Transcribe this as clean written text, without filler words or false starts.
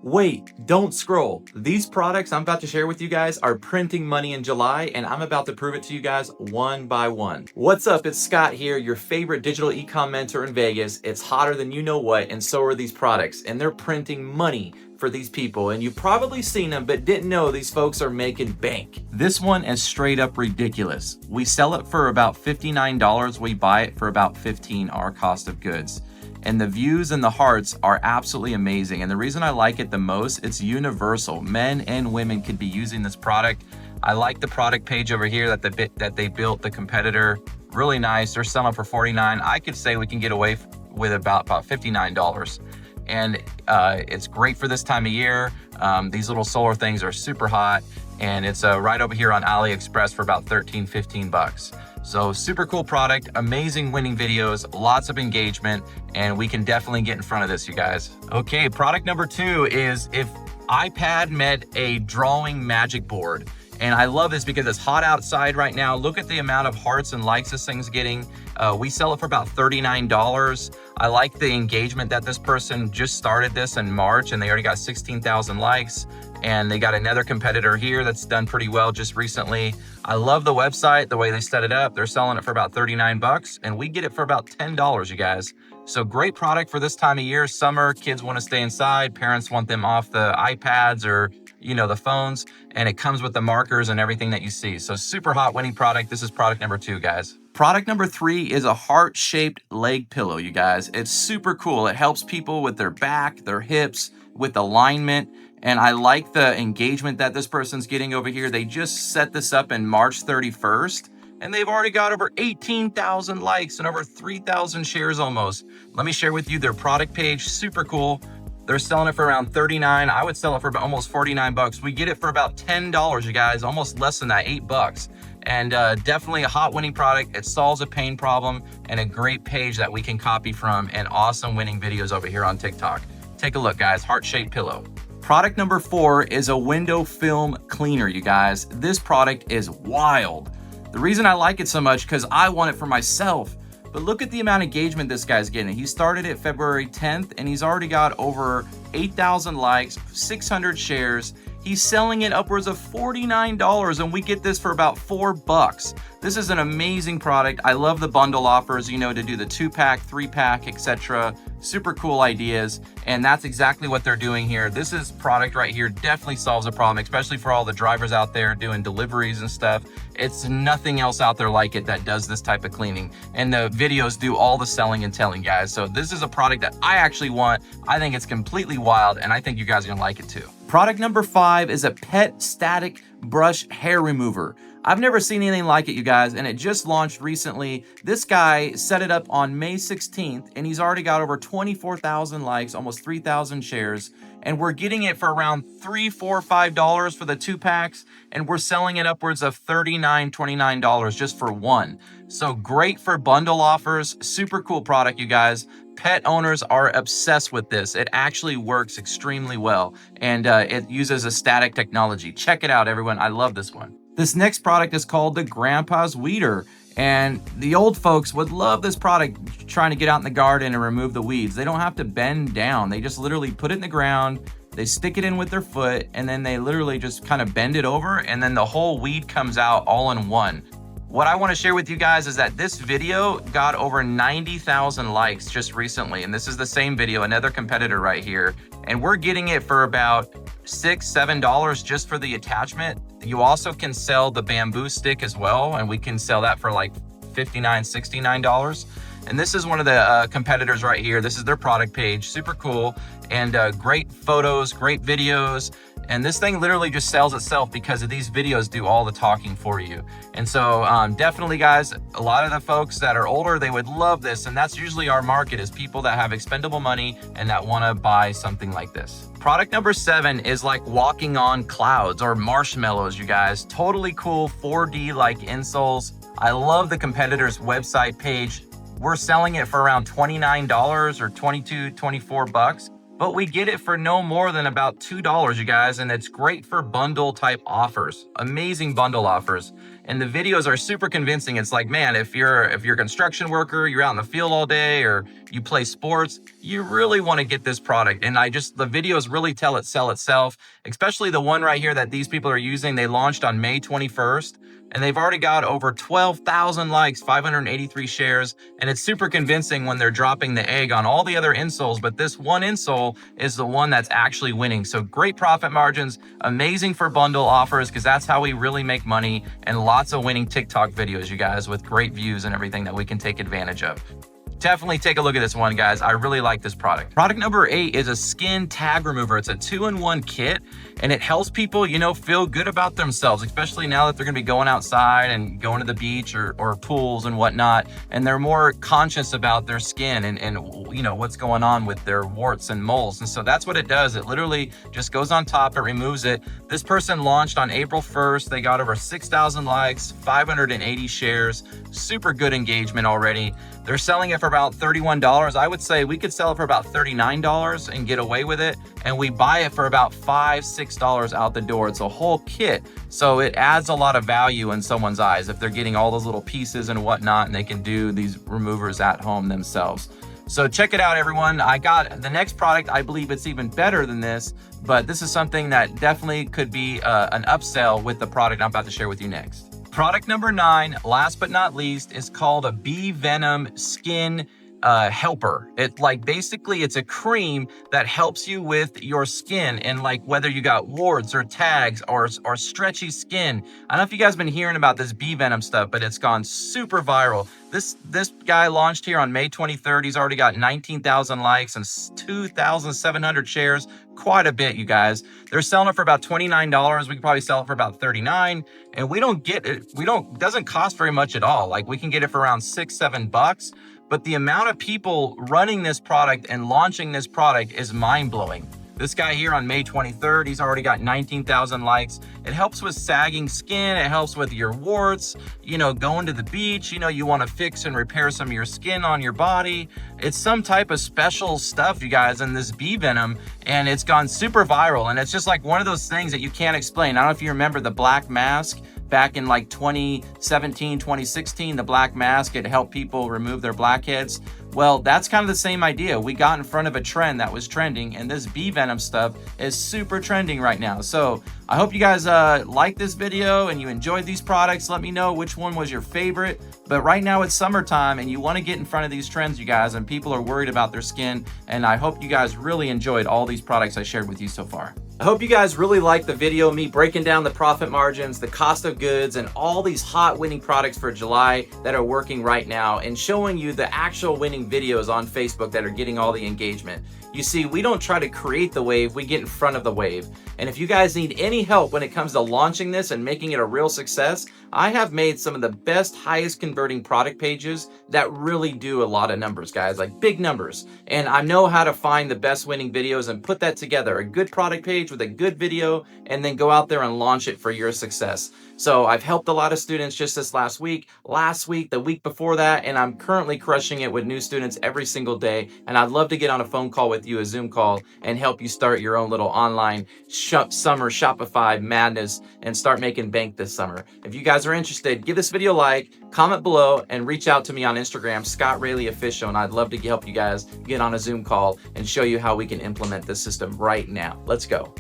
Wait, don't scroll. These products I'm about to share with you guys are printing money in July, and I'm about to prove it to you guys one by one. What's up? It's Scott here, your favorite digital ecom mentor in Vegas. It's hotter than you know what, and so are these products, and they're printing money for these people, and you've probably seen them but didn't know these folks are making bank. This one is straight up ridiculous. We sell it for about $59. We buy it for about $15, our cost of goods. And the views and the hearts are absolutely amazing. And the reason I like it the most, it's universal. Men and women could be using this product. I like the product page over here that they built, the competitor. Really nice. They're selling for $49. I could say we can get away with about $59. And it's great for this time of year. These little solar things are super hot. And it's right over here on AliExpress for about 15 bucks. So super cool product, amazing winning videos, lots of engagement, and we can definitely get in front of this, you guys. Okay, product number 2 is if iPad met a drawing magic board. And I love this because it's hot outside right now. Look at the amount of hearts and likes this thing's getting. We sell it for about $39. I like the engagement that this person just started this in March and they already got 16,000 likes. And they got another competitor here that's done pretty well just recently. I love the website, the way they set it up. They're selling it for about 39 bucks and we get it for about $10, you guys. So great product for this time of year. Summer, kids want to stay inside. Parents want them off the iPads or, the phones, and it comes with the markers and everything that you see. So super hot winning product. This is product number 2, guys. Product number 3 is a heart-shaped leg pillow, you guys. It's super cool. It helps people with their back, their hips, with alignment. And I like the engagement that this person's getting over here. They just set this up in March 31st, and they've already got over 18,000 likes and over 3,000 shares almost. Let me share with you their product page. Super cool. They're selling it for around $39. I would sell it for almost 49 bucks. We get it for about $10, you guys, almost less than that, 8 bucks. And definitely a hot winning product. It solves a pain problem and a great page that we can copy from, and awesome winning videos over here on TikTok. Take a look, guys, heart-shaped pillow. Product number 4 is a window film cleaner, you guys. This product is wild. The reason I like it so much because I want it for myself. But look at the amount of engagement this guy's getting. He started it February 10th and he's already got over 8,000 likes, 600 shares. He's selling it upwards of $49 and we get this for about 4 bucks. This is an amazing product. I love the bundle offers, to do the 2-pack, 3-pack, etc. Super cool ideas. And that's exactly what they're doing here. This is product right here definitely solves a problem, especially for all the drivers out there doing deliveries and stuff. It's nothing else out there like it that does this type of cleaning. And the videos do all the selling and telling, guys. So this is a product that I actually want. I think it's completely wild and I think you guys are gonna like it too. Product number 5 is a pet static brush hair remover. I've never seen anything like it, you guys, and it just launched recently. This guy set it up on May 16th, and he's already got over 24,000 likes, almost 3,000 shares, and we're getting it for around $3, $4, $5 for the 2-packs, and we're selling it upwards of $39, $29 just for one. So great for bundle offers, super cool product, you guys. Pet owners are obsessed with this. It actually works extremely well, and it uses a static technology. Check it out, everyone. I love this one. This next product is called the Grandpa's Weeder, and the old folks would love this product trying to get out in the garden and remove the weeds. They don't have to bend down. They just literally put it in the ground, they stick it in with their foot, and then they literally just kind of bend it over, and then the whole weed comes out all in one. What I want to share with you guys is that this video got over 90,000 likes just recently, and this is the same video, another competitor right here, and we're getting it for about $6, $7 just for the attachment. You also can sell the bamboo stick as well, and we can sell that for like $59, $69. And this is one of the competitors right here. This is their product page, super cool, and great photos, great videos. And this thing literally just sells itself because of these videos do all the talking for you. And so definitely, guys, a lot of the folks that are older, they would love this. And that's usually our market, is people that have expendable money and that want to buy something like this. Product number 7 is like walking on clouds or marshmallows, you guys. Totally cool 4D like insoles. I love the competitor's website page. We're selling it for around $29 or 22, 24 bucks. but we get it for no more than about $2, you guys, and it's great for bundle type offers, amazing bundle offers. And the videos are super convincing. It's like, man, if you're a construction worker, you're out in the field all day, or you play sports, you really want to get this product. And the videos really sell itself, especially the one right here that these people are using. They launched on May 21st. And they've already got over 12,000 likes, 583 shares, and it's super convincing when they're dropping the egg on all the other insoles, but this one insole is the one that's actually winning. So great profit margins, amazing for bundle offers, because that's how we really make money, and lots of winning TikTok videos, you guys, with great views and everything that we can take advantage of. Definitely take a look at this one, guys. I really like this product. Product number 8 is a skin tag remover. It's a 2-in-1 kit, and it helps people, feel good about themselves, especially now that they're gonna be going outside and going to the beach or pools and whatnot, and they're more conscious about their skin and what's going on with their warts and moles. And so that's what it does. It literally just goes on top, it removes it. This person launched on April 1st. They got over 6,000 likes, 580 shares, super good engagement already. They're selling it for about $31. I would say we could sell it for about $39 and get away with it. And we buy it for about $5, $6 out the door. It's a whole kit. So it adds a lot of value in someone's eyes if they're getting all those little pieces and whatnot, and they can do these removers at home themselves. So check it out, everyone. I got the next product. I believe it's even better than this, but this is something that definitely could be an upsell with the product I'm about to share with you next. Product number 9, last but not least, is called a bee venom skin helper. Basically it's a cream that helps you with your skin, and whether you got warts or tags or stretchy skin. I don't know if you guys been hearing about this bee venom stuff, but it's gone super viral. This guy launched here on May 23rd. He's already got 19,000 likes and 2,700 shares. Quite a bit, you guys. They're selling it for about $29. We could probably sell it for about $39, and we don't get it. It doesn't cost very much at all. We can get it for around $6, $7. But the amount of people running this product and launching this product is mind-blowing. This guy here on May 23rd, he's already got 19,000 likes. It helps with sagging skin. It helps with your warts, going to the beach, you want to fix and repair some of your skin on your body. It's some type of special stuff, you guys, in this bee venom, and it's gone super viral. And it's just one of those things that you can't explain. I don't know if you remember the black mask. Back in 2017, 2016, the black mask, it helped people remove their blackheads. Well, that's kind of the same idea. We got in front of a trend that was trending, and this bee venom stuff is super trending right now. So I hope you guys like this video and you enjoyed these products. Let me know which one was your favorite. But right now it's summertime and you want to get in front of these trends, you guys, and people are worried about their skin. And I hope you guys really enjoyed all these products I shared with you so far. I hope you guys really liked the video, me breaking down the profit margins, the cost of goods, and all these hot winning products for July that are working right now, and showing you the actual winning videos on Facebook that are getting all the engagement. You see, we don't try to create the wave, we get in front of the wave. And if you guys need any help when it comes to launching this and making it a real success, I have made some of the best, highest converting product pages that really do a lot of numbers, guys, big numbers. And I know how to find the best winning videos and put that together, a good product page with a good video, and then go out there and launch it for your success. So I've helped a lot of students just this last week, the week before that, and I'm currently crushing it with new students every single day. And I'd love to get on a phone call with you, a Zoom call, and help you start your own little online summer Shopify madness and start making bank this summer. If you guys are interested, give this video a like, comment below, and reach out to me on Instagram, Scott Raley Official, and I'd love to help you guys get on a Zoom call and show you how we can implement this system right now. Let's go.